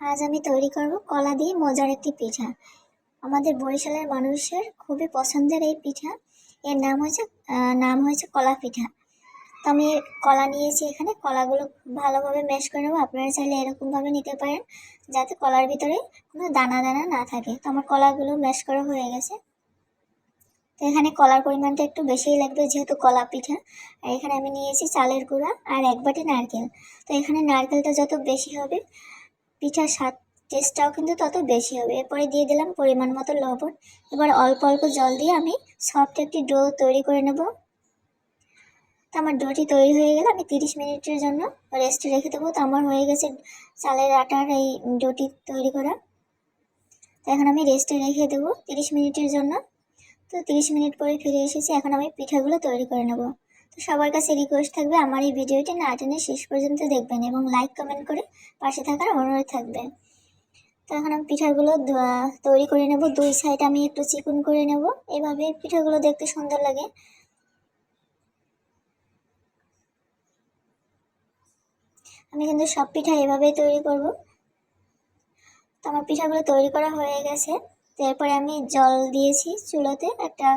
আজ আমি তৈরি করব কলা দিয়ে মজার একটি পিঠা। আমাদের বরিশালের মানুষের খুবই পছন্দের এই পিঠা। এর নাম হয়েছে কলা পিঠা। তো আমি কলা নিয়েছি, এখানে কলাগুলো খুব ভালোভাবে ম্যাশ করে নেবো। আপনারা চাইলে এরকমভাবে নিতে পারেন যাতে কলার ভিতরে কোনো দানা দানা না থাকে। তো আমার কলাগুলো ম্যাশ করা হয়ে গেছে। তো এখানে কলার পরিমাণটা একটু বেশিই লাগবে যেহেতু কলা পিঠা। আর এখানে আমি নিয়েছি চালের গুঁড়া আর 1 বাটি নারকেল। তো এখানে নারকেলটা যত বেশি হবে পিঠার স্বাদ টেস্টটাও কিন্তু তত বেশি হবে। এরপরে দিয়ে দিলাম পরিমাণ মতো লবণ। এবার অল্প অল্প জল দিয়ে আমি সফট একটি ডো তৈরি করে নেব। তো আমার ডোটি তৈরি হয়ে গেলে আমি 30 মিনিটের জন্য রেস্টে রেখে দেবো। তো আমার হয়ে গেছে চালের আটার এই ডোটি তৈরি করা। তো এখন আমি রেস্টে রেখে দেবো 30 মিনিটের জন্য। তো 30 মিনিট পরে ফিরে এসেছি, এখন আমি পিঠাগুলো তৈরি করে নেব। তো সবার কাছে রিকোয়েস্ট থাকবে আমার এই ভিডিওটি না টেনে শেষ পর্যন্ত দেখবেন এবং লাইক কমেন্ট করে পাশে থাকার অনুরোধ থাকবে। তো এখন আমি পিঠাগুলো তৈরি করে নেব। দুই সাইড আমি একটু চিকন করে নেব, এভাবে পিঠাগুলো দেখতে সুন্দর লাগে। আমি কিন্তু সব পিঠা এভাবেই তৈরি করব। তো আমার পিঠাগুলো তৈরি করা হয়ে গেছে। তো এরপরে আমি জল দিয়েছি চুলোতে একটা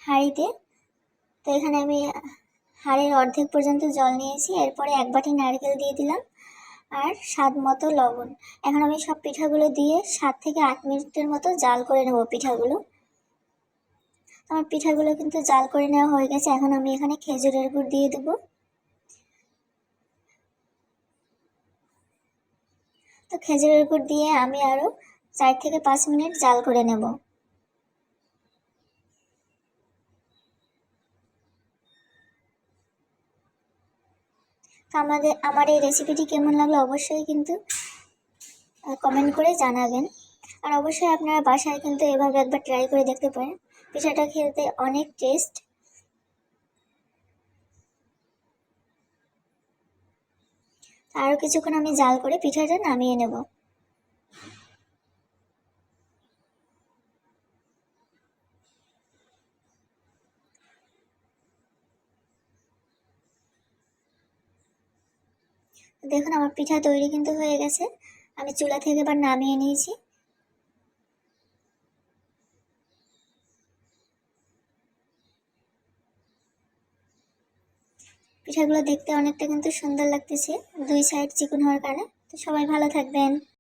হাঁড়িতে। তো এখানে আমি হাঁড়ির অর্ধেক পর্যন্ত জল নিয়েছি। এরপরে 1 বাটি নারকেল দিয়ে দিলাম আর স্বাদ মতো লবণ। এখন আমি সব পিঠাগুলো দিয়ে 7 থেকে 8 মিনিটের মতো জাল করে নেব পিঠাগুলো। আমার পিঠাগুলো কিন্তু জাল করে নেওয়া হয়ে গেছে। এখন আমি এখানে খেজুরের গুড় দিয়ে দেবো। তো খেজুরের গুড় দিয়ে আমি আরও 4 থেকে 5 মিনিট জাল করে নেব। তো আমার এই রেসিপিটি কেমন লাগলো অবশ্যই কিন্তু কমেন্ট করে জানাবেন। আর অবশ্যই আপনারা বাসায় কিন্তু এভাবে একবার ট্রাই করে দেখতে পারেন। পিঠাটা খেতে অনেক টেস্ট। আরও কিছুক্ষণ আমি জাল করে পিঠাটা নামিয়ে নেব। দেখুন আমার পিঠা তৈরি কিন্তু হয়ে গেছে। আমি চুলা থেকে এবার নামিয়ে নিয়েছি। পিঠাগুলো দেখতে অনেকটা কিন্তু সুন্দর লাগতেছে, দুই সাইড চিকন হওয়ার কারণে। তো সবাই ভালো থাকবেন।